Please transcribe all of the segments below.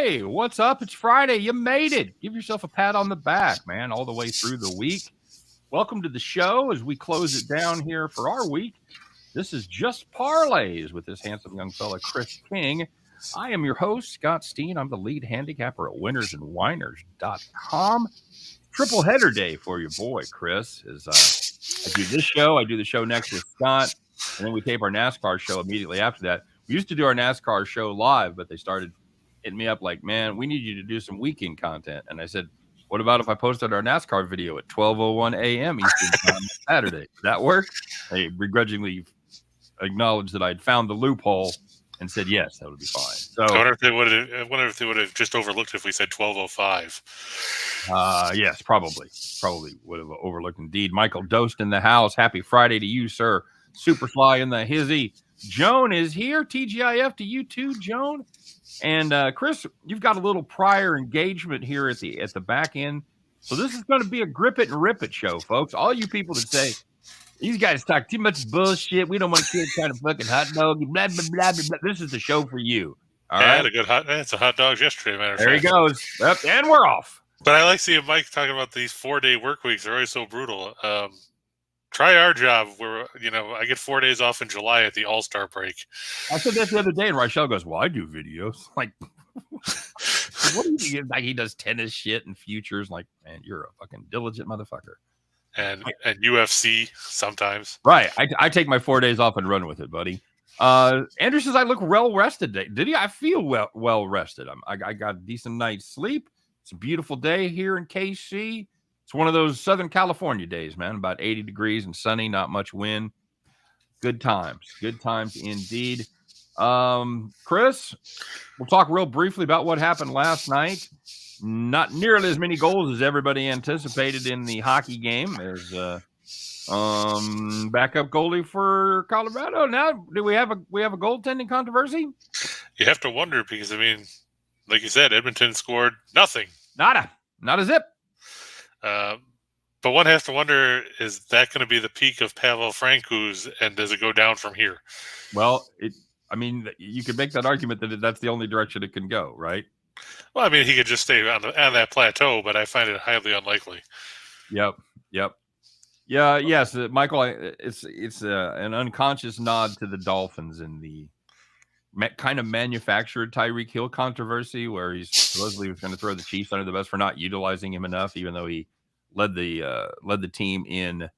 Hey, what's up? It's Friday. You made it. Give yourself a pat on the back, man, all the way through the week. Welcome to the show as we close it down here for our week. This is Just Parlays with this handsome young fella, Chris King. I am your host, Scott Steehn. I'm the lead handicapper at WHINERS.com. Triple header day for your boy, Chris. As I do this show, I do the show next with Scott, and then we tape our NASCAR show immediately after that. We used to do our NASCAR show live, but they started hitting me up like, man, we need you to do some weekend content. And I said, what about if I posted our NASCAR video at 12:01 a.m. Eastern time on Saturday? Did that work? They begrudgingly acknowledged that I'd found the loophole and said, yes, that would be fine. So I wonder if they would have just overlooked if we said 12:05. Yes, probably would have overlooked indeed. Michael Dost in the house. Happy Friday to you, sir. Superfly in the hizzy. Joan is here. TGIF to you too, Joan. And Chris, you've got a little prior engagement here at the back end. So this is going to be a grip it and rip it show, folks. All you people that say, these guys talk too much bullshit. We don't want to kill kind of fucking hot dog. Blah, blah, blah, blah, blah. This is the show for you. All right. It's a hot dogs yesterday, matter of fact. There he goes. Yep, and we're off. But I like seeing Mike talking about these 4-day work weeks. They're always so brutal. Try our job where, I get 4 days off in July at the All-Star break. I said that the other day, and Rachel goes, well, I do videos. Like, what do you do? Like, he does tennis shit and futures. Like, man, you're a fucking diligent motherfucker. And UFC sometimes. Right. I take my 4 days off and run with it, buddy. Andrew says I look well rested today. Did he? I feel well rested. I got a decent night's sleep. It's a beautiful day here in KC. It's one of those Southern California days, man. About 80 degrees and sunny, not much wind. Good times indeed. Chris, we'll talk real briefly about what happened last night. Not nearly as many goals as everybody anticipated in the hockey game. As backup goalie for Colorado. Now, do we have a goaltending controversy? You have to wonder because, like you said, Edmonton scored nothing. Nada. Not a zip. But one has to wonder, is that going to be the peak of Pavel Francouz, and does it go down from here? Well, you could make that argument that that's the only direction it can go, right? Well, he could just stay on that plateau, but I find it highly unlikely. Yep. Yeah, yes, Michael, it's an unconscious nod to the Dolphins in the kind of manufactured Tyreek Hill controversy where he's supposedly was going to throw the Chiefs under the bus for not utilizing him enough, even though he led the team in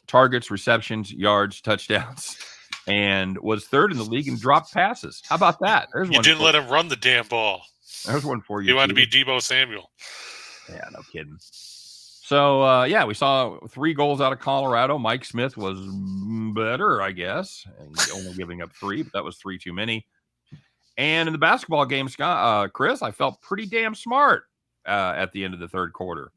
targets, receptions, yards, touchdowns, and was third in the league in dropped passes. How about that? You didn't let him run the damn ball. There's one for you. He wanted to be Deebo Samuel. Yeah, no kidding. So, we saw 3 goals out of Colorado. Mike Smith was better, I guess. He's only giving up 3, but that was 3 too many. And in the basketball game, Chris, I felt pretty damn smart at the end of the third quarter.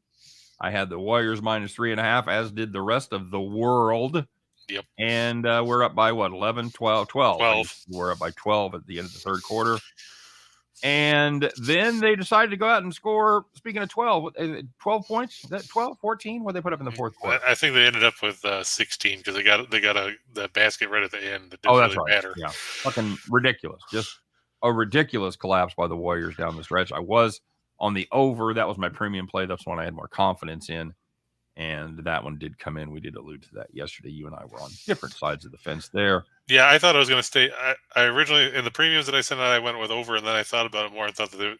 I had the Warriors minus 3.5, as did the rest of the world. Yep. And we're up by, 11, 12? 12. We're up by 12 at the end of the third quarter. And then they decided to go out and score, speaking of 12 points, 12, 14? What did they put up in the fourth quarter? I think they ended up with 16 because they got the basket right at the end. That didn't that's really matter. Yeah, fucking ridiculous. Just a ridiculous collapse by the Warriors down the stretch. I was on the over. That was my premium play. That's one I had more confidence in. And that one did come in. We did allude to that yesterday. You and I were on different sides of the fence there. Yeah, I thought I was going to stay. I originally, in the premiums that I sent out, I went with over, and then I thought about it more and thought that,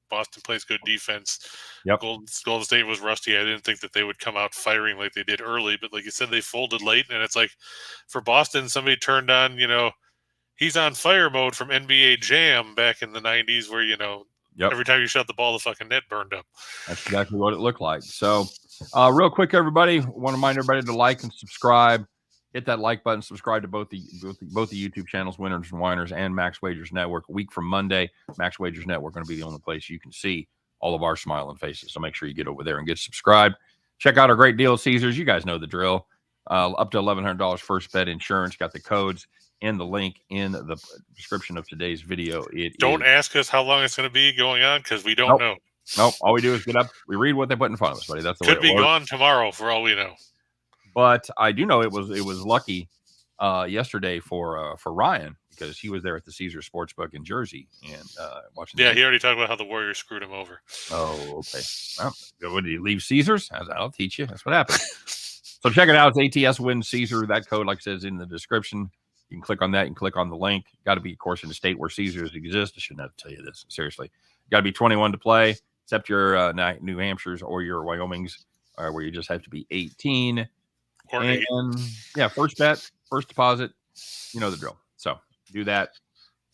Boston plays good defense. Yep. Golden State was rusty. I didn't think that they would come out firing like they did early, but like you said, they folded late, and it's like for Boston, somebody turned on, he's on fire mode from NBA Jam back in the 90s where, Yep. Every time you shot the ball, the fucking net burned up. That's exactly what it looked like. So, real quick, everybody, want to remind everybody to like and subscribe. Hit that like button. Subscribe to both the YouTube channels, Winners and Whiners and Max Wagers Network. A week from Monday, Max Wagers Network going to be the only place you can see all of our smiling faces. So make sure you get over there and get subscribed. Check out our great deal at Caesars. You guys know the drill. Up to $1,100 first bet insurance. Got the codes and the link in the description of today's video. Don't ask us how long it's going to be going on because we don't know. Nope. All we do is get up. We read what they put in front of us, buddy. That's the way it works. Could be gone tomorrow for all we know. But I do know it was lucky yesterday for Ryan because he was there at the Caesar Sportsbook in Jersey and watching. Yeah, he already talked about how the Warriors screwed him over. Oh, okay. Well, what did he leave Caesars? I'll teach you. That's what happened. So check it out. It's ATS Win Caesar. That code, like I said, is in the description. You can click on that. You can click on the link. Got to be, of course, in a state where Caesars exist. I shouldn't have to tell you this. Seriously. Got to be 21 to play, except your New Hampshire's or your Wyoming's, where you just have to be 18. Or and, 8. Yeah, first bet, first deposit. You know the drill. So do that.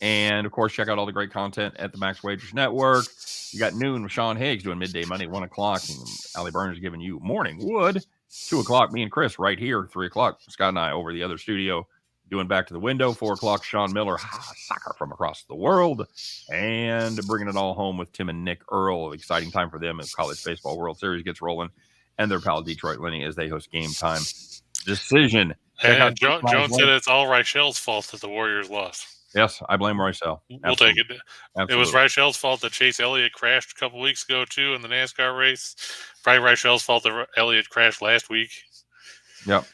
And, of course, check out all the great content at the Max Wagers Network. You got noon with Sean Higgs doing midday Monday, 1 o'clock. And Allie Burns giving you morning wood. 2 o'clock, me and Chris right here. 3 o'clock, Scott and I over the other studio doing Back to the Window. 4 o'clock, Sean Miller, soccer from across the world. And bringing it all home with Tim and Nick Earl. Exciting time for them as College Baseball World Series gets rolling. And their pal Detroit Lenny as they host Game Time Decision. And Jones said it's all Richel's fault that the Warriors lost. Yes, I blame Richel. We'll take it. Absolutely. It was Richel's fault that Chase Elliott crashed a couple weeks ago, too, in the NASCAR race. Probably Richel's fault that Elliott crashed last week. Yep.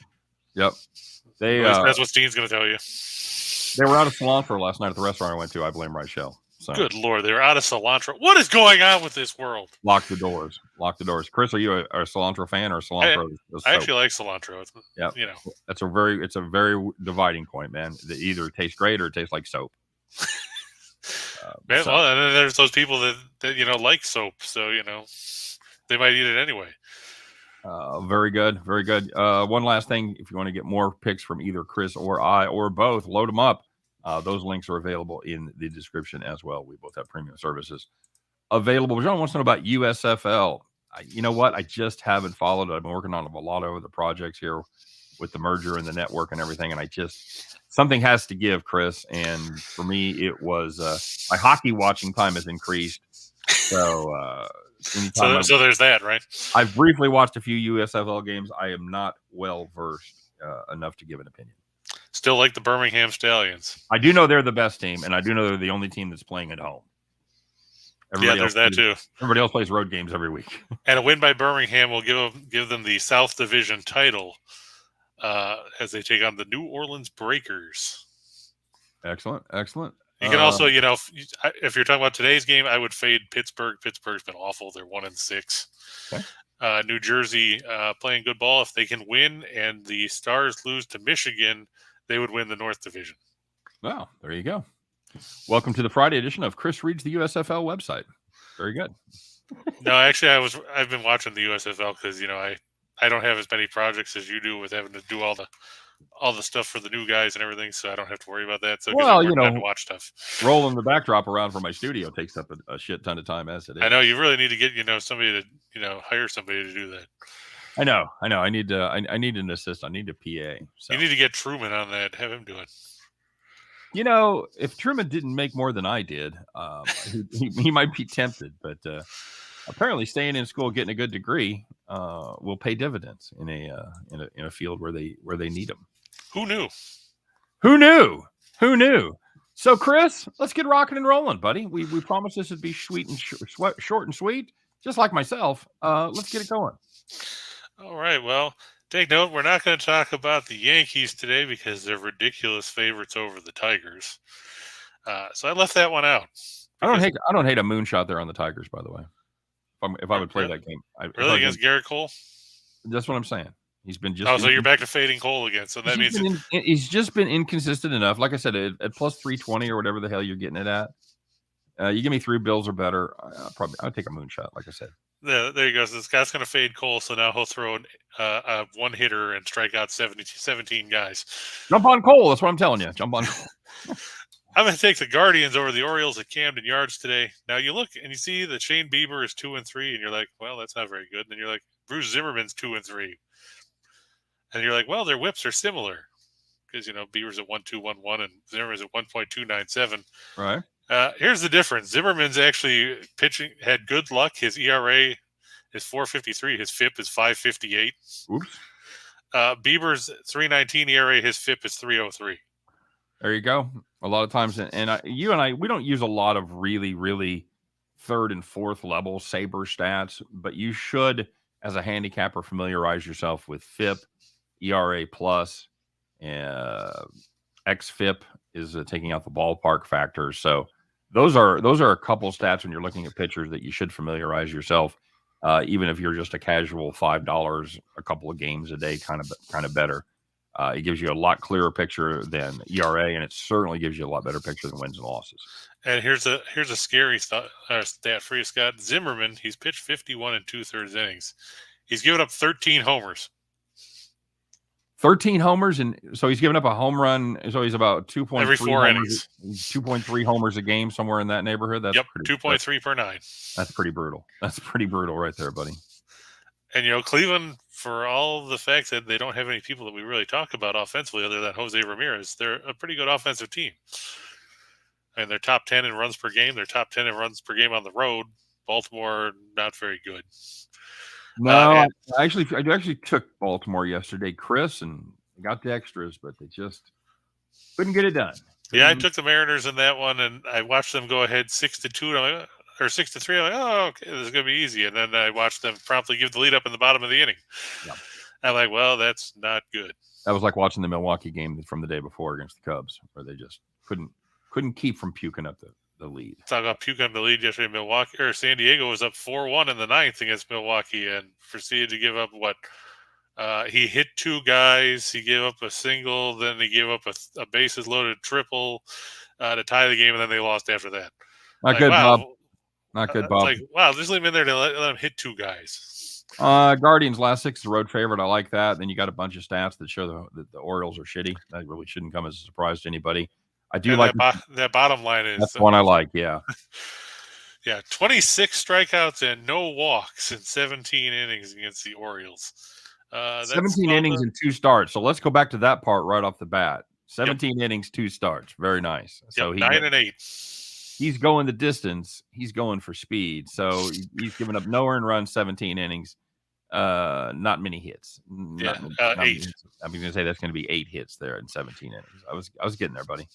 That's what Steen's going to tell you. They were out of cilantro last night at the restaurant I went to. I blame Richel. So. Good Lord, they were out of cilantro. What is going on with this world? Lock the doors. Chris, are you a cilantro fan or cilantro? I actually like cilantro. Yeah, it's a very dividing point, man. It either tastes great or it tastes like soap. Man, well, and then there's those people that like soap, so they might eat it anyway. Very good. One last thing, if you want to get more picks from either Chris or I or both, load them up. Those links are available in the description as well. We both have premium services available. John wants to know about USFL. You know what? I just haven't followed it. I've been working on a lot of the projects here with the merger and the network and everything. And something has to give, Chris. And for me, it was my hockey watching time has increased. So, so there's that, right? I've briefly watched a few USFL games. I am not well versed enough to give an opinion. Still like the Birmingham Stallions. I do know they're the best team, and I do know they're the only team that's playing at home. There's that too. Everybody else plays road games every week. And a win by Birmingham will give them the South Division title as they take on the New Orleans Breakers. Excellent. You can also, if you're talking about today's game, I would fade Pittsburgh. Pittsburgh's been awful. They're 1-6. Okay. New Jersey playing good ball. If they can win and the Stars lose to Michigan, they would win the North Division. Wow, there you go. Welcome to the Friday edition of Chris Reads the USFL website. Very good. No, actually, I've been watching the USFL because I don't have as many projects as you do with having to do all the stuff for the new guys and everything, so I don't have to worry about that. So to watch stuff. Rolling the backdrop around for my studio takes up a shit ton of time as it is. I know you really need to get somebody to hire somebody to do that. I know. I need an assistant. I need a PA. So. You need to get Truman on that. Have him do it. If Truman didn't make more than I did, he might be tempted. But apparently, staying in school, getting a good degree, will pay dividends in a field where they need them. Who knew? Who knew? So, Chris, let's get rocking and rolling, buddy. We promised this would be short and sweet, just like myself. Let's get it going. All right. Well, take note. We're not going to talk about the Yankees today because they're ridiculous favorites over the Tigers. So I left that one out. I don't hate a moonshot there on the Tigers, by the way. If I would play that game, really against Garrett Cole. That's what I'm saying. He's been just. Oh, so you're back to fading Cole again. So that means he's just been inconsistent enough. Like I said, at plus 320 or whatever the hell you're getting it at. You give me 3 bills or better. I'll take a moonshot. Like I said. There you go. So this guy's going to fade Cole, so now he'll throw a one hitter and strike out 17 guys. Jump on Cole. That's what I'm telling you. Jump on Cole. I'm going to take the Guardians over the Orioles at Camden Yards today. Now you look and you see that Shane Bieber is 2-3, and you're like, well, that's not very good. And then you're like, Bruce Zimmerman's 2-3, and you're like, well, their whips are similar because Bieber's at 1.211 and Zimmerman's at 1.297. Right. Here's the difference. Zimmerman's actually had good luck. His ERA is 4.53. His FIP is 5.58. Oops. Bieber's 3.19 ERA. His FIP is 3.03. There you go. A lot of times, you and I, we don't use a lot of really, really third and fourth level saber stats, but you should, as a handicapper, familiarize yourself with FIP, ERA plus, XFIP, is taking out the ballpark factor. So those are a couple stats when you're looking at pitchers that you should familiarize yourself, even if you're just a casual $5 a couple of games a day kind of better. It gives you a lot clearer picture than ERA, and it certainly gives you a lot better picture than wins and losses. And here's a scary stat for you, Scott. Zimmerman, he's pitched 51 2/3 innings. He's given up 13 homers. 13 homers, and so he's given up a home run. So he's about 2.3 every 4 innings. 2.3 homers a game, somewhere in that neighborhood. That's 2.3 per 9. That's pretty brutal. That's pretty brutal right there, buddy. And Cleveland, for all the fact that they don't have any people that we really talk about offensively other than Jose Ramirez, they're a pretty good offensive team. And they're top 10 in runs per game. They're top 10 in runs per game on the road. Baltimore, not very good. No, I actually took Baltimore yesterday, Chris, and got the extras, but they just couldn't get it done. Yeah, I took the Mariners in that one, and I watched them go ahead 6-2, or 6-3. I'm like, oh, okay, this is going to be easy. And then I watched them promptly give the lead up in the bottom of the inning. Yep. I'm like, well, that's not good. That was like watching the Milwaukee game from the day before against the Cubs, where they just couldn't keep from puking up the lead. Talk about puking up the lead yesterday. Milwaukee or San Diego was up 4-1 in the 9th against Milwaukee, and proceeded to give up what? He hit 2 guys. He gave up a single. Then he gave up a bases loaded triple to tie the game, and then they lost after that. Not good, Bob. Not good, Bob. Like, wow, just leave him in there to let him hit 2 guys. Guardians last 6 is a road favorite. I like that. Then you got a bunch of stats that show that the Orioles are shitty. That really shouldn't come as a surprise to anybody. I do like that bottom line is that's one I like. Yeah. Yeah. 26 strikeouts and no walks in 17 innings against the Orioles. 17 innings and 2 starts. So let's go back to that part right off the bat. 17 innings, 2 starts. Very nice. So 9 and 8. He's going the distance. He's going for speed. So he's given up no earned runs, 17 innings. Not many hits. 8. I'm going to say that's going to be 8 hits there in 17 innings. I was getting there, buddy.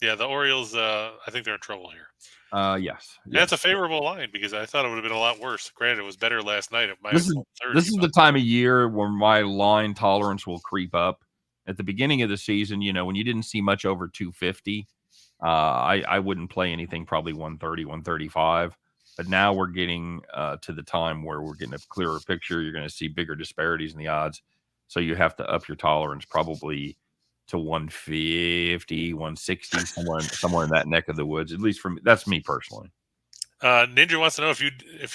Yeah, the Orioles, I think they're in trouble here. Yes. That's a favorable line because I thought it would have been a lot worse. Granted, it was better last night at this is the time of year where my line tolerance will creep up. At the beginning of the season, when you didn't see much over 250, I wouldn't play anything probably 130, 135. But now we're getting to the time where we're getting a clearer picture. You're going to see bigger disparities in the odds. So you have to up your tolerance probably to 150, 160, somewhere in that neck of the woods. At least that's me personally. Ninja wants to know if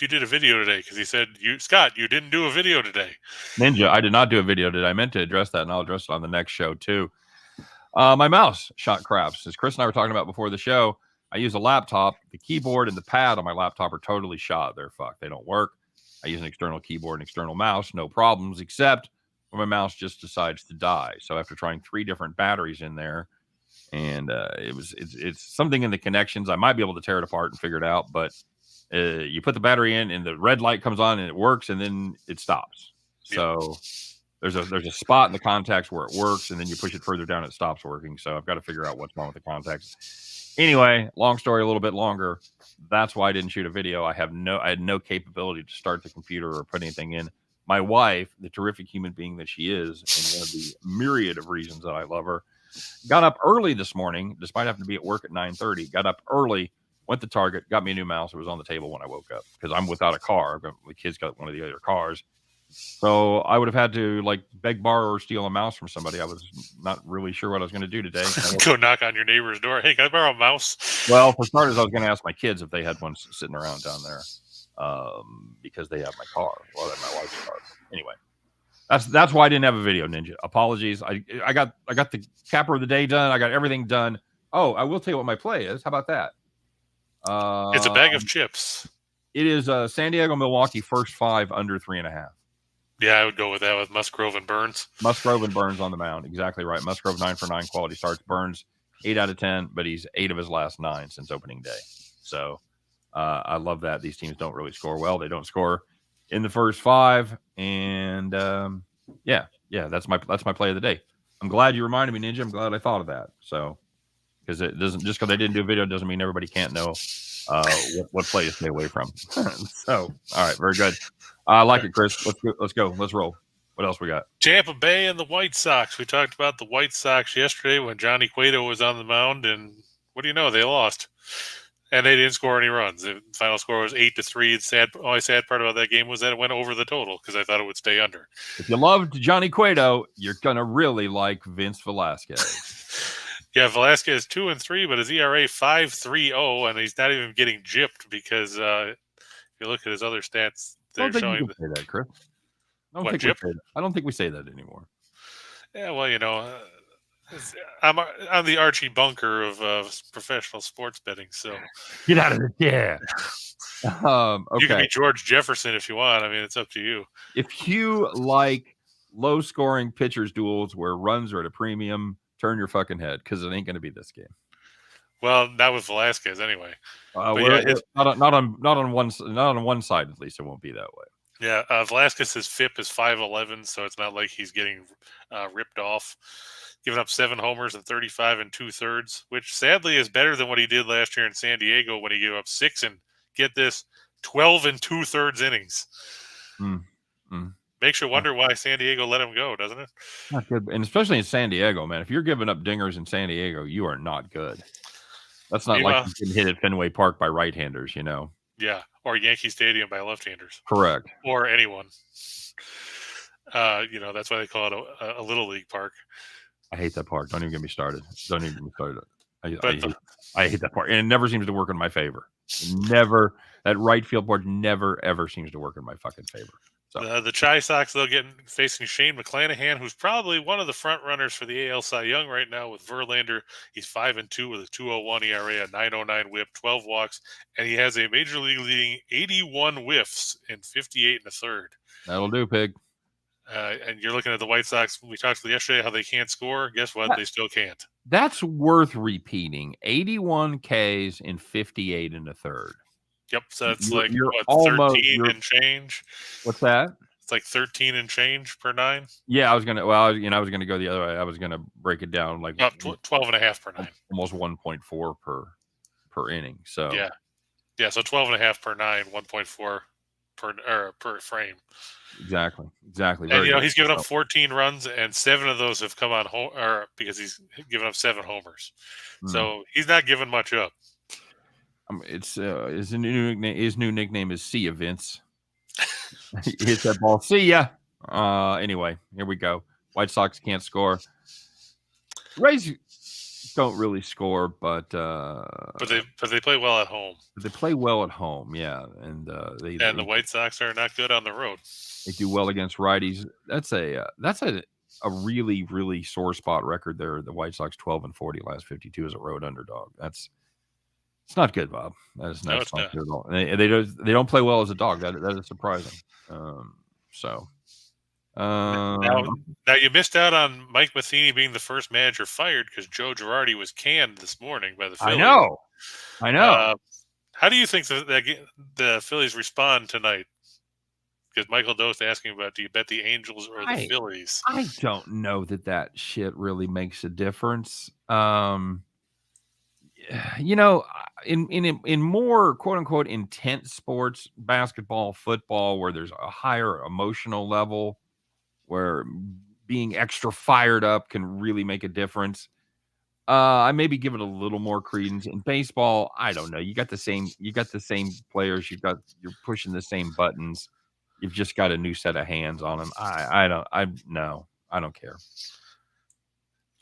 you did a video today because he said, Scott, you didn't do a video today. Ninja, I did not do a video today. I meant to address that, and I'll address it on the next show too. My mouse shot craps. As Chris and I were talking about before the show, I use a laptop. The keyboard and the pad on my laptop are totally shot. They're fucked. They don't work. I use an external keyboard and external mouse, no problems, except when my mouse just decides to die. So after trying 3 different batteries in there, and it's something in the connections. I might be able to tear it apart and figure it out, but you put the battery in, and the red light comes on, and it works, and then it stops. So there's a spot in the contacts where it works, and then you push it further down, it stops working. So I've got to figure out what's wrong with the contacts. Anyway, long story, a little bit longer. That's why I didn't shoot a video. I had no capability to start the computer or put anything in. My wife, the terrific human being that she is, and one of the myriad of reasons that I love her, got up early this morning, despite having to be at work at 9:30. Got up early, went to Target, got me a new mouse. It was on the table when I woke up because I'm without a car. The kids got one of the other cars. So I would have had to beg, borrow, or steal a mouse from somebody. I was not really sure what I was going to do today. Go knock on your neighbor's door. Hey, can I borrow a mouse? Well, for starters, I was going to ask my kids if they had one sitting around down there because they have my car. Well, that's my wife's car. Anyway, that's why I didn't have a video, Ninja. Apologies. I got the capper of the day done. I got everything done. Oh, I will tell you what my play is. How about that? It's a bag of chips. It is San Diego, Milwaukee, first 5 under 3.5. Yeah, I would go with that with Musgrove and Burns. Musgrove and Burns on the mound. Exactly right. Musgrove 9 for 9 quality starts. Burns 8 out of 10, but he's 8 of his last 9 since opening day. So I love that. These teams don't really score well. They don't score in the first 5, and yeah, that's my play of the day. I'm glad you reminded me, Ninja. I'm glad I thought of that. So because it doesn't just because I didn't do a video doesn't mean everybody can't know what play to stay away from. So all right, very good. I like it, Chris. Let's go. Let's roll. What else we got? Tampa Bay and the White Sox. We talked about the White Sox yesterday when Johnny Cueto was on the mound, and what do you know? They lost. And they didn't score any runs. The final score was 8-3. The only sad part about that game was that it went over the total because I thought it would stay under. If you loved Johnny Cueto, you're gonna really like Vince Velasquez. Yeah, Velasquez 2-3, but his ERA 5.30, and he's not even getting gypped because if you look at his other stats, they're showing. You can say that, Chris. I don't think we say that anymore. Yeah, well, I'm the Archie Bunker of professional sports betting. So get out of it. Yeah. Okay. You can be George Jefferson if you want. I mean, it's up to you. If you like low-scoring pitchers duels where runs are at a premium, turn your fucking head because it ain't going to be this game. Well, not with Velasquez anyway. Not on one side at least. It won't be that way. Yeah, Velasquez's FIP is 5.11, so it's not like he's getting ripped off. Giving up 7 homers and 35 2/3, which sadly is better than what he did last year in San Diego when he gave up 6 and get this 12 2/3 innings. Makes you wonder why San Diego let him go, doesn't it? Not good, and especially in San Diego, man. If you're giving up dingers in San Diego, you are not good. That's not like you can hit at Fenway Park by right-handers, Yeah, or Yankee Stadium by left-handers. Correct. Or anyone. That's why they call it a little league park. I hate that park. Don't even get me started. I hate that park, and it never seems to work in my favor. Never. That right field board never ever seems to work in my fucking favor. So the Chi Sox, they'll get facing Shane McClanahan, who's probably one of the front runners for the AL Cy Young right now with Verlander. He's 5-2 with a 2.01 ERA, a 9.09 WHIP, 12 walks, and he has a major league leading 81 whiffs in 58 1/3. That'll do, pig. And you're looking at the White Sox. We talked yesterday how they can't score. Guess what? They still can't. That's worth repeating. 81 Ks in 58 1/3. Yep. So that's you're 13 and change. What's that? It's like 13 and change per 9. Yeah, I was gonna go the other way. I was gonna break it down like 12.5 per 9. Almost 1.4 per inning. So yeah. So 12.5 per 9, 1.4 per frame. Exactly. And he's given up 14 runs, and 7 of those have come on because he's given up 7 homers. So he's not giving much up. It's his new nickname is See Ya Vince. He hits that ball. See ya. Anyway, here we go. White Sox can't score. Rays don't really score, but they play well at home. They play well at home, yeah, and the White Sox are not good on the road. They do well against righties. That's a really, really sore spot record there. The White Sox 12-40 last 52 as a road underdog. It's not good, Bob. That is not good at all. They don't play well as a dog. That is surprising. Now you missed out on Mike Matheny being the first manager fired because Joe Girardi was canned this morning by the Phillies. I know. How do you think the Phillies respond tonight? Because Michael Dost asking about, do you bet the Angels or the Phillies? I don't know that shit really makes a difference. In more quote unquote intense sports, basketball, football, where there's a higher emotional level, where being extra fired up can really make a difference. I maybe give it a little more credence. In baseball, I don't know. You got the same players. You're pushing the same buttons. You've just got a new set of hands on them. I don't care.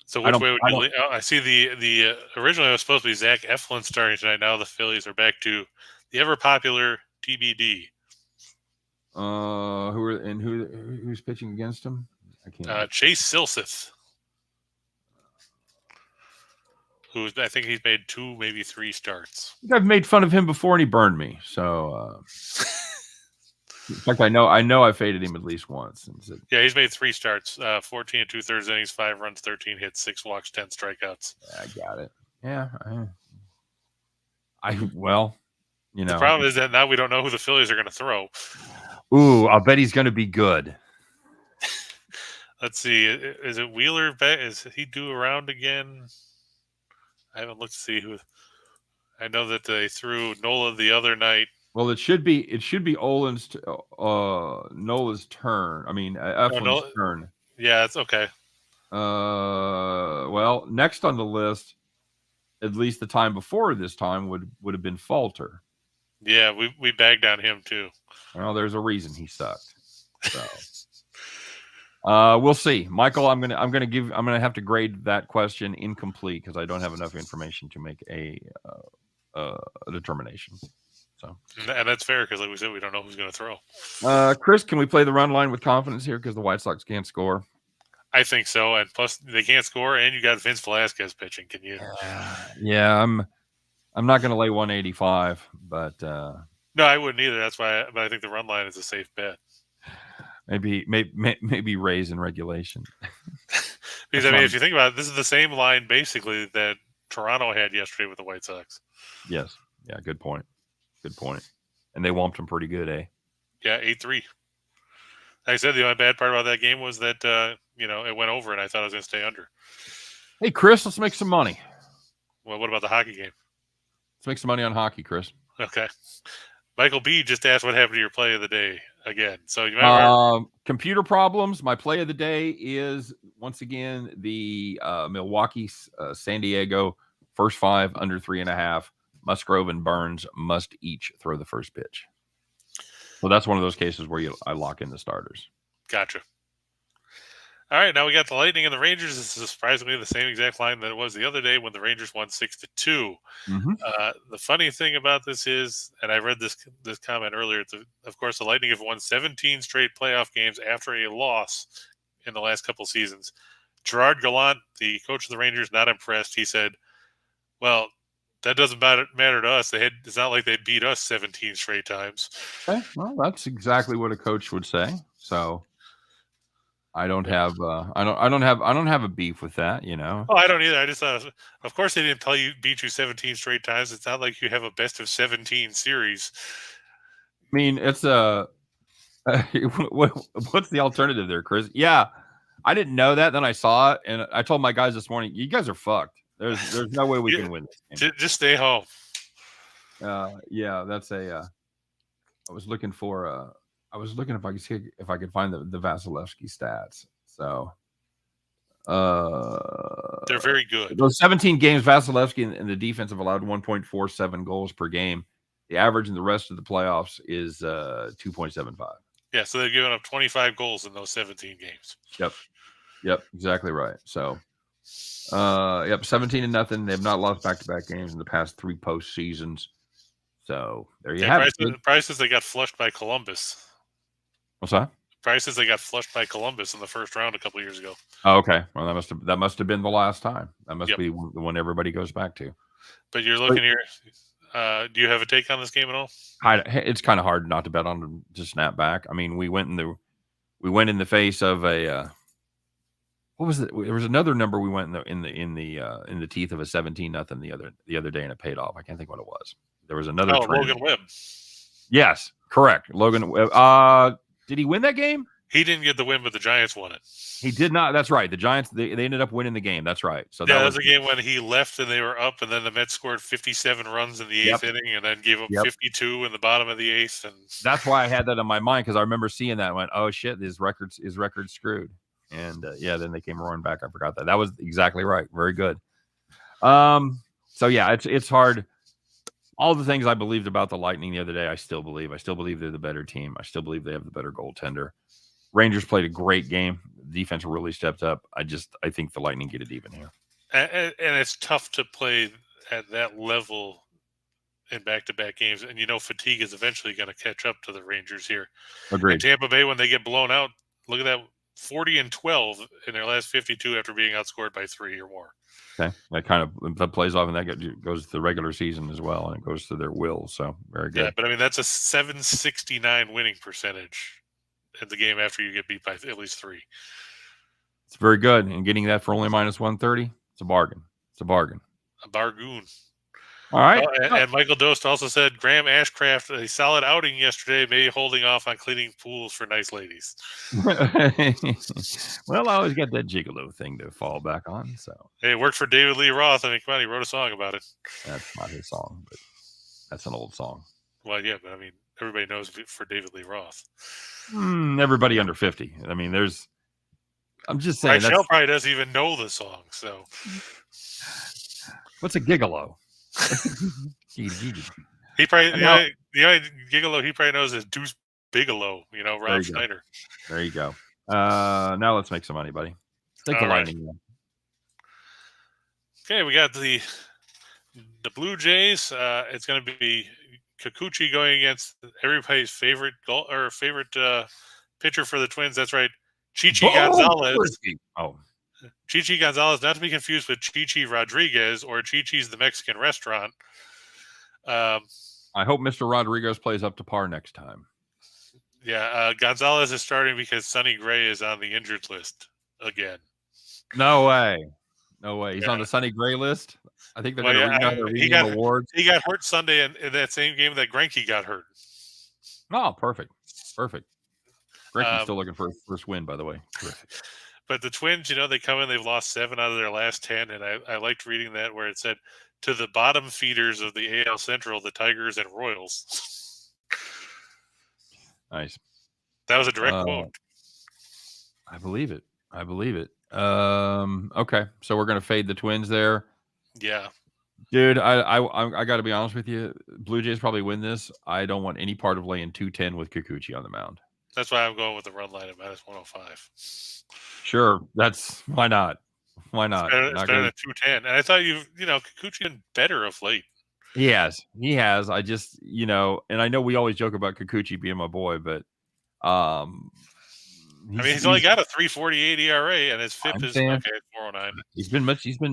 So which way would you lean? I see the originally it was supposed to be Zach Eflin starting tonight. Now the Phillies are back to the ever popular TBD. Who's pitching against him? I can't. Chase Silseth, who I think he's made 2, maybe 3 starts. I think I've made fun of him before, and he burned me. So, in fact, I know I faded him at least once. Yeah, he's made 3 starts, 14 2/3 innings, 5 runs, 13 hits, 6 walks, 10 strikeouts. Yeah, I got it. Yeah, the problem is that now we don't know who the Phillies are going to throw. Ooh, I'll bet he's going to be good. Let's see. Is it Wheeler? Is he due around again? I haven't looked to see who. I know that they threw Nola the other night. Well, it should be Olin's Nola's turn. I mean, Eflin's turn. Yeah, it's okay. Well, next on the list, at least the time before this time would have been Falter. Yeah, we bagged on him too. Well, there's a reason he sucked. So we'll see. Michael, I'm gonna have to grade that question incomplete because I don't have enough information to make a determination. So, and that's fair because, like we said, we don't know who's going to throw. Chris, can we play the run line with confidence here because the White Sox can't score? I think so, and plus they can't score, and you got Vince Velasquez pitching. Can you? Yeah, I'm not going to lay 185, but no, I wouldn't either. That's why. But I think the run line is a safe bet. Maybe raise in regulation. Because I mean, if you think about it, this is the same line basically that Toronto had yesterday with the White Sox. Yes. Yeah. Good point. And they whomped them pretty good, eh? Yeah, 8-3. Like I said, the only bad part about that game was that it went over, and I thought I was going to stay under. Hey, Chris, let's make some money. Well, what about the hockey game? Let's make some money on hockey, Chris. Okay. Michael B just asked what happened to your play of the day again. So you might computer problems. My play of the day is once again the Milwaukee San Diego first 5 under 3.5. Musgrove and Burns must each throw the first pitch. So that's one of those cases where I lock in the starters. Gotcha. All right, now we got the Lightning and the Rangers. This is surprisingly the same exact line that it was the other day when the Rangers won 6-2. Mm-hmm. The funny thing about this is, and I read this comment earlier, of course, the Lightning have won 17 straight playoff games after a loss in the last couple seasons. Gerard Gallant, the coach of the Rangers, not impressed. He said, well, that doesn't matter to us. It's not like they beat us 17 straight times. Okay, well, that's exactly what a coach would say. So I don't have a beef with that, you know. Oh, I don't either. I just thought, of course, they didn't beat you 17 straight times. It's not like you have a best of 17 series. I mean, it's what's the alternative there, Chris? Yeah, I didn't know that. Then I saw it, and I told my guys this morning, "You guys are fucked. There's no way we can win this game. Just stay home." Yeah, that's I was looking if I could find the Vasilevsky stats. So they're very good. Those 17 games, Vasilevsky and the defense have allowed 1.47 goals per game. The average in the rest of the playoffs is 2.75. Yeah, so they've given up 25 goals in those 17 games. Yep, exactly right. So 17-0. They've not lost back-to-back games in the past 3 postseasons. So there you have it. Prices they got flushed by Columbus. What's that? Prices they got flushed by Columbus in the first round a couple of years ago. Oh, okay. Well, that must have been the last time. That must be the one everybody goes back to. But you're looking here. Do you have a take on this game at all? It's kind of hard not to bet on to snap back. I mean, we went in the face of a what was it? There was another number we went in the teeth of a 17-0 the other day, and it paid off. I can't think what it was. There was another. Logan Webb. Yes, correct. Logan Webb. Did he win that game? He didn't get the win, but the Giants won it. He did not. That's right. The Giants they ended up winning the game. That's right. So that was a game when he left and they were up, and then the Mets scored 57 runs in the 8th inning, and then gave up 52 in the bottom of the 8th. And that's why I had that in my mind because I remember seeing that and went, "Oh shit, his record's screwed." And then they came roaring back. I forgot that. That was exactly right. Very good. So yeah, it's hard. All the things I believed about the Lightning the other day, I still believe. I still believe they're the better team. I still believe they have the better goaltender. Rangers played a great game. The defense really stepped up. I think the Lightning get it even here. And it's tough to play at that level in back-to-back games. And, fatigue is eventually going to catch up to the Rangers here. Agreed. And Tampa Bay, when they get blown out, look at that, 40-12 in their last 52 after being outscored by 3 or more. Okay, that plays off, and that goes to the regular season as well, and it goes to their will. So very good. Yeah, but I mean that's a 769 winning percentage in the game after you get beat by at least 3. It's very good, and getting that for only -130, it's a bargain. It's a bargain. A bargoon. All right. And Michael Dost also said Graham Ashcraft, a solid outing yesterday, maybe holding off on cleaning pools for nice ladies. Well, I always got that gigolo thing to fall back on. So hey, it worked for David Lee Roth. I mean, come on, he wrote a song about it. That's not his song, but that's an old song. Well, yeah, but I mean, everybody knows for David Lee Roth. Everybody under 50. I mean, I'm just saying Michelle probably doesn't even know the song. So, what's a gigolo? He probably the only gigolo he probably knows is Deuce Bigelow. Rob Schneider. There you go. Now let's make some money, buddy. Take the Lightning. Okay, we got the Blue Jays. It's going to be Kikuchi going against everybody's favorite pitcher for the Twins. That's right, Chichi Gonzalez. Chichi Gonzalez, not to be confused with Chichi Rodriguez or Chichi's the Mexican restaurant. I hope Mr. Rodriguez plays up to par next time. Yeah, Gonzalez is starting because Sonny Gray is on the injured list again. No way. He's on the Sonny Gray list. I think they're going to read awards. He got hurt Sunday in that same game that Greinke got hurt. Oh, perfect. Greinke's still looking for his first win, by the way. Terrific. But the Twins, they come in, they've lost 7 out of their last 10, and I liked reading that where it said, to the bottom feeders of the AL Central, the Tigers and Royals. Nice. That was a direct quote. I believe it. Okay, so we're going to fade the Twins there. Yeah. Dude, I got to be honest with you. Blue Jays probably win this. I don't want any part of laying 210 with Kikuchi on the mound. That's why I'm going with the run line at -105. Sure, why not? Why not? It's better than 210. And I thought Kikuchi been better of late. He has. I just, and I know we always joke about Kikuchi being my boy, but he's only got a 3.48 ERA, and his FIP is 4.09. He's been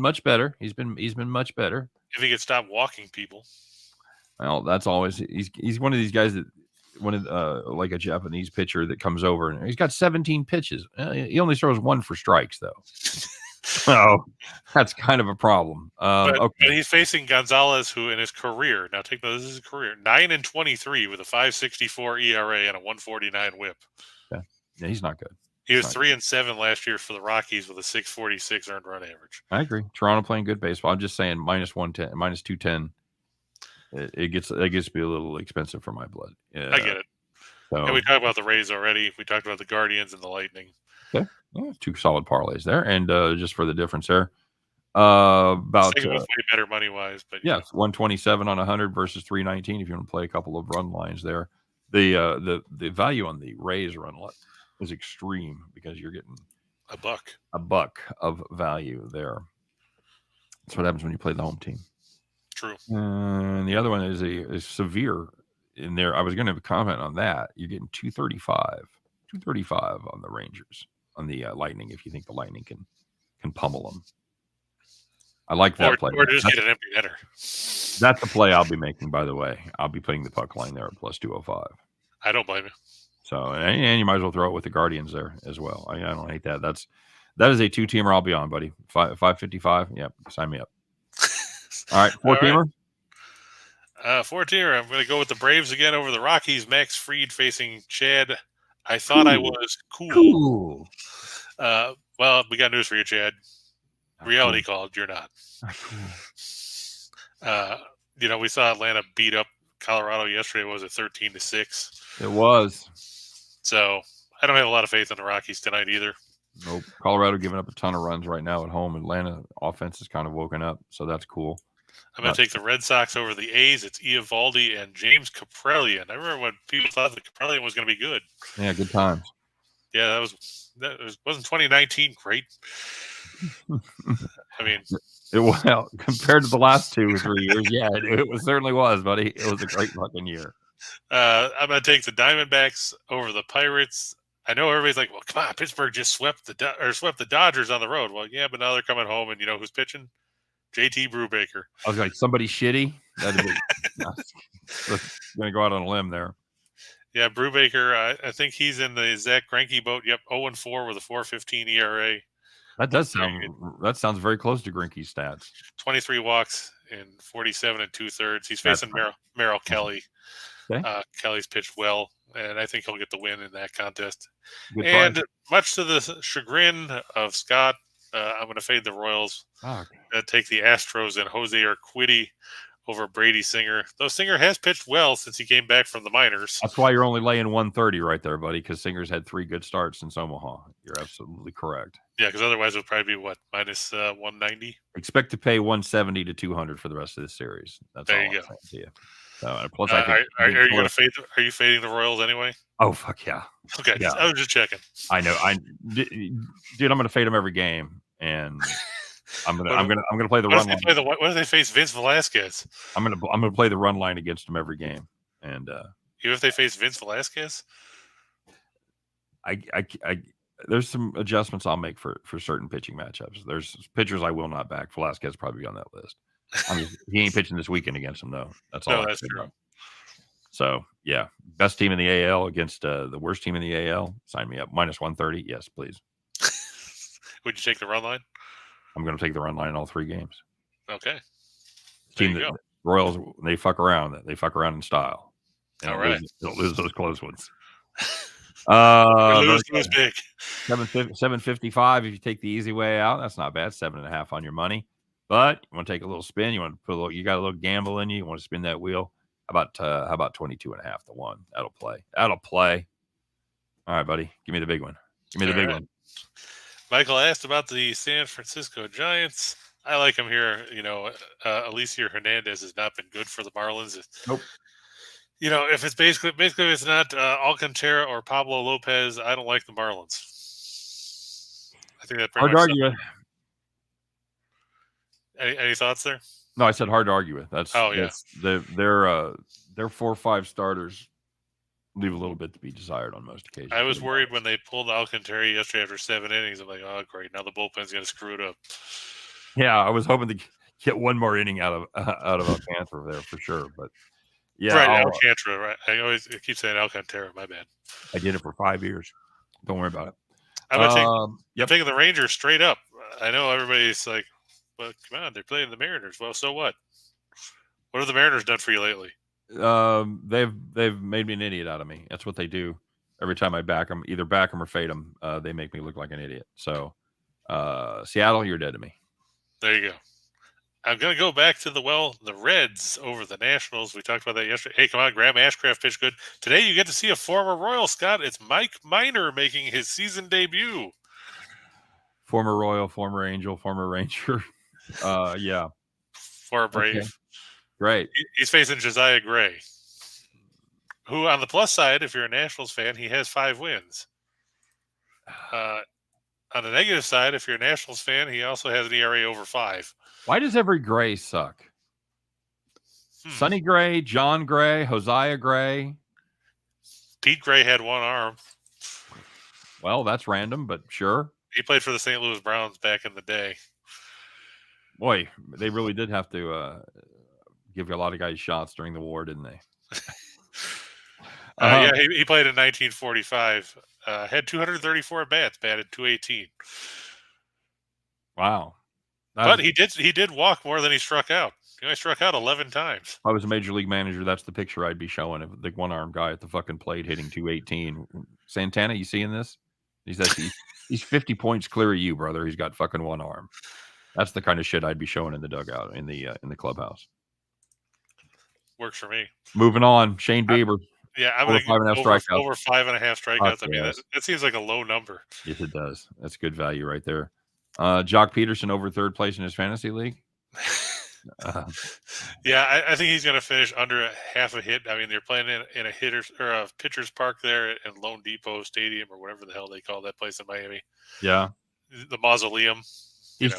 much better. He's been much better. If he could stop walking people. Well, that's always he's one of these guys that like a Japanese pitcher that comes over and he's got 17 pitches. He only throws 1 for strikes though. So that's kind of a problem. But he's facing Gonzalez, who in his career, now take note, this is his career, 9-23 with a 5.64 ERA and a 1.49 WHIP. Yeah, he's not good. He was 3-7 last year for the Rockies with a 6.46 earned run average. I agree. Toronto playing good baseball. I'm just saying -110, -210. It gets to be a little expensive for my blood. Yeah, I get it. So, and we talked about the Rays already. We talked about the Guardians and the Lightning. Okay, 2 solid parlays there, and just for the difference there, about way better money wise, but 127 on 100 versus 319. If you want to play a couple of run lines there, the value on the Rays run line is extreme because you're getting a buck of value there. That's what happens when you play the home team. True. And the other one is severe in there. I was going to comment on that. You're getting 235 on the Rangers, on the Lightning, if you think the Lightning can pummel them. I like that play. Or just get an empty netter. That's the play I'll be making, by the way. I'll be putting the puck line there at +205. I don't blame you. So, and you might as well throw it with the Guardians there as well. I don't hate that. That is a 2-teamer I'll be on, buddy. 555. Yep, sign me up. All right, 4-teamer. 4-teamer. I'm going to go with the Braves again over the Rockies. Max Fried facing Chad. I thought I was cool. Well, we got news for you, Chad. Reality called. You're not. We saw Atlanta beat up Colorado yesterday. Was it 13-6? It was. So I don't have a lot of faith in the Rockies tonight either. Nope. Colorado giving up a ton of runs right now at home. Atlanta offense is kind of woken up, so that's cool. I'm going to take the Red Sox over the A's. It's Eovaldi and James Kaprelian. I remember when people thought that Kaprelian was going to be good. Yeah, good times. Yeah, wasn't 2019 great? I mean, well, compared to the last 2 or 3 years, yeah, it certainly was, buddy. It was a great fucking year. I'm going to take the Diamondbacks over the Pirates. I know everybody's like, well, come on, Pittsburgh just swept the Dodgers on the road. Well, yeah, but now they're coming home, and you know who's pitching? JT Brubaker. I was like, somebody shitty? That'd be going to go out on a limb there. Yeah, Brubaker, I think he's in the Zach Greinke boat. Yep, 0-4 with a 4.15 ERA. That sounds very close to Greinke's stats. 23 walks in 47 2/3. He's facing Merrill Kelly. Okay. Kelly's pitched well, and I think he'll get the win in that contest. Good and fight. Much to the chagrin of Scott, I'm going to fade the Royals. Okay. Take the Astros and Jose Urquidy over Brady Singer. Though Singer has pitched well since he came back from the minors. That's why you're only laying 130 right there, buddy, because Singer's had 3 good starts since Omaha. You're absolutely correct. Yeah, because otherwise it would probably be what, minus 190. Expect to pay 170 to 200 for the rest of this series. That's There all you I'm go. saying to you. So, plus, Are you going to fade? Are you fading the Royals anyway? Oh fuck yeah! Okay, yeah. I was just checking. I know. Dude, I'm going to fade them every game, and I'm gonna play the run line. What do they face Vince Velasquez? I'm gonna play the run line against them every game, and even if they face Vince Velasquez, there's some adjustments I'll make for certain pitching matchups. There's pitchers I will not back. Velasquez probably be on that list. He ain't pitching this weekend against them though. That's all. No, that's true. So yeah, best team in the AL against the worst team in the AL. Sign me up. Minus 130. Yes, please. Would you take the run line? I'm going to take the run line in all 3 games. Okay. Team that Royals, they fuck around. They fuck around in style. All right. Don't lose those close ones. Lose big. 755. If you take the easy way out, that's not bad. 7.5 on your money. But you want to take a little spin. You want to put a little. You got a little gamble in you. You want to spin that wheel. How about 22.5 to 1? That'll play. All right, buddy. Give me the big one. Big one. Michael asked about the San Francisco Giants. I like him here. Alicia Hernandez has not been good for the Marlins. Nope. If it's basically if it's not Alcantara or Pablo Lopez, I don't like the Marlins. I think that pretty hard to argue with. Any thoughts there? No, I said hard to argue with. Their 4 or 5 starters leave a little bit to be desired on most occasions. I was worried when they pulled Alcantara yesterday after 7 innings. I'm like, oh great, now the bullpen's gonna screw it up. Yeah, I was hoping to get one more inning out of Alcantara there for sure, but yeah, right, Alcantara. Right, I keep saying Alcantara. My bad. I did it for 5 years. Don't worry about it. I'm taking the Rangers straight up. I know everybody's like, well, come on, they're playing the Mariners. Well, so what? What have the Mariners done for you lately? They've made me an idiot out of me. That's what they do every time I back them. Either back them or fade them. They make me look like an idiot. So, Seattle, you're dead to me. There you go. I'm going to go back to the Reds over the Nationals. We talked about that yesterday. Hey, come on, Graham Ashcraft pitched good. Today you get to see a former Royal, Scott. It's Mike Minor making his season debut. Former Royal, former Angel, former Ranger. Yeah. For a Brave. Okay. Great. He's facing Josiah Gray, who on the plus side, if you're a Nationals fan, he has 5 wins. On the negative side, if you're a Nationals fan, he also has an ERA over 5. Why does every Gray suck? Sonny Gray, John Gray, Hosea Gray. Pete Gray had 1 arm. Well, that's random, but sure. He played for the St. Louis Browns back in the day. Boy, they really did have to give a lot of guys shots during the war, didn't they? Yeah, he played in 1945. Had 234 at bats, batted .218. Wow. But he did walk more than he struck out. He only struck out 11 times. If I was a major league manager, that's the picture I'd be showing of the one-armed guy at the fucking plate hitting .218. Santana, you seeing this? He's 50 points clear of you, brother. He's got fucking 1 arm. That's the kind of shit I'd be showing in the dugout, in the clubhouse. Works for me. Moving on, Shane Bieber. I'm going to go over 5.5 strikeouts. I mean, that seems like a low number. Yes, it does. That's good value right there. Jock Peterson over 3rd place in his fantasy league. I think he's going to finish under half a hit. I mean, they're playing in a hitter's or a pitcher's park there in Lone Depot Stadium or whatever the hell they call that place in Miami. Yeah, the Mausoleum. He was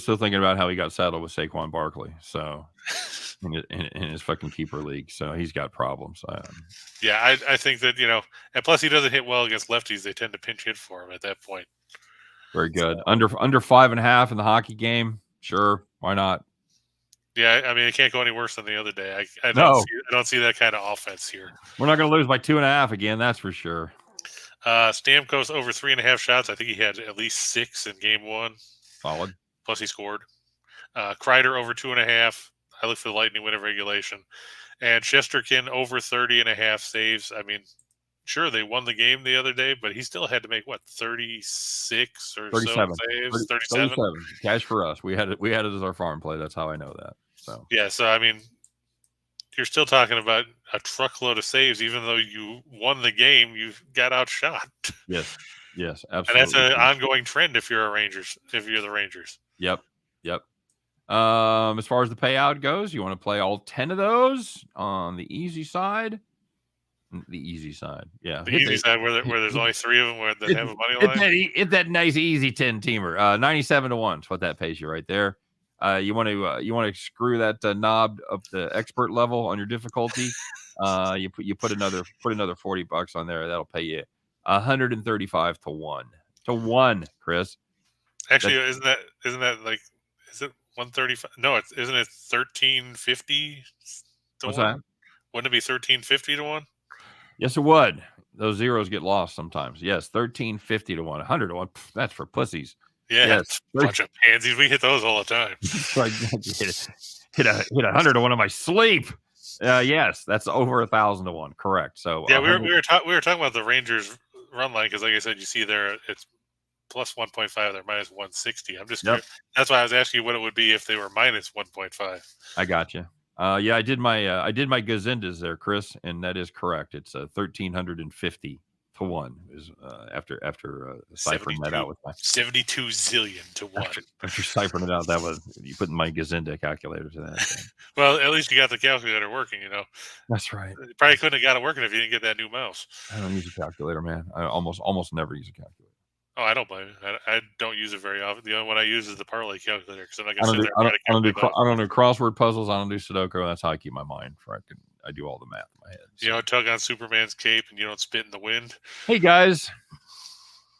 still thinking about how he got saddled with Saquon Barkley. So in his fucking keeper league, so he's got problems. I think that and plus he doesn't hit well against lefties. They tend to pinch hit for him at that point. Very good. Under 5.5 in the hockey game. Sure, why not? Yeah, I mean it can't go any worse than the other day. I don't see that kind of offense here. We're not going to lose by 2.5 again. That's for sure. Stamkos over 3.5 shots. I think he had at least 6 in game 1. Solid. Plus he scored. Kreider over 2.5. I look for the Lightning win of regulation. And Shesterkin over 30.5 saves. I mean, sure, they won the game the other day, but he still had to make, 36 or 37 so saves? 37? Cash for us. We had it as our farm play. That's how I know that. So yeah, so I mean, you're still talking about a truckload of saves, even though you won the game, you got outshot. Yes, And that's absolutely. an ongoing trend if you're the Rangers. Yep. As far as the payout goes, you want to play all 10 of those on the easy side. The easy side, yeah. The easy side where there's only 3 of them that have a money line. Hit that nice easy 10-teamer. 97-1 is what that pays you right there. You want to screw that knob up the expert level on your difficulty. You put another $40 on there. That'll pay you 135-1. Chris. Actually, isn't that like, is it 135? No, isn't it 1350 to What's 1? that? Wouldn't it be 1350 to 1? Yes, it would. Those zeros get lost sometimes. Yes, 1350-1, 100-1. That's for pussies. Yeah, yes, bunch of pansies. We hit those all the time. hit 100-1 on my sleep. Yes, that's over 1,000-1. Correct. So yeah, we were talking about the Rangers run line because, like I said, you see there it's plus 1.5. They're minus 160. I'm just that's why I was asking you what it would be if they were minus 1.5. I got you. Yeah, I did my gazindas there, Chris, and that is correct. It's 1,350-1 is after ciphering that out with my 72 zillion to 1. After ciphering it out, that was you putting my gazinda calculator to that. Well, at least you got the calculator working. That's right. You probably couldn't have got it working if you didn't get that new mouse. I don't use a calculator, man. I almost never use a calculator. Oh, I don't blame you. I don't use it very often. The only one I use is the parlay calculator because I'm not going to sit there. I don't do crossword puzzles. I don't do Sudoku. That's how I keep my mind. I do all the math in my head. So. You don't tug on Superman's cape and you don't spit in the wind. Hey guys,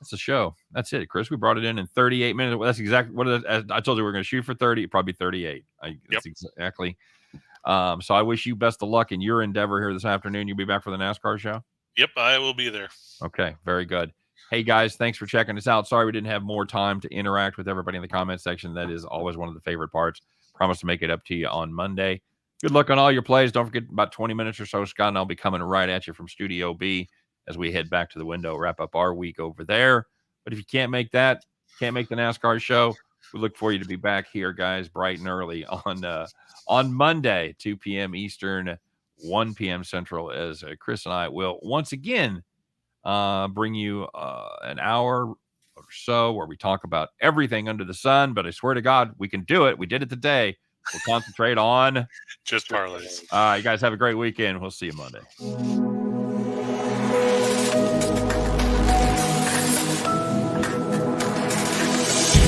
that's the show. That's it, Chris. We brought it in 38 minutes. That's exactly what I told you. We're going to shoot for 30. Probably 38. That's exactly. So I wish you best of luck in your endeavor here this afternoon. You'll be back for the NASCAR show. Yep, I will be there. Okay, very good. Hey guys, thanks for checking us out. Sorry we didn't have more time to interact with everybody in the comment section. That is always one of the favorite parts. Promise to make it up to you on Monday. Good luck on all your plays. Don't forget, about 20 minutes or so, Scott and I'll be coming right at you from Studio B as we head back to the window, wrap up our week over there. But if you can't make the NASCAR show, we look for you to be back here, guys, bright and early on Monday, 2 p.m. Eastern, 1 p.m. Central, as Chris and I will once again bring you an hour or so where we talk about everything under the sun. But I swear to God, we can do it. We did it today. We'll concentrate on just parlays. You guys have a great weekend. We'll see you Monday.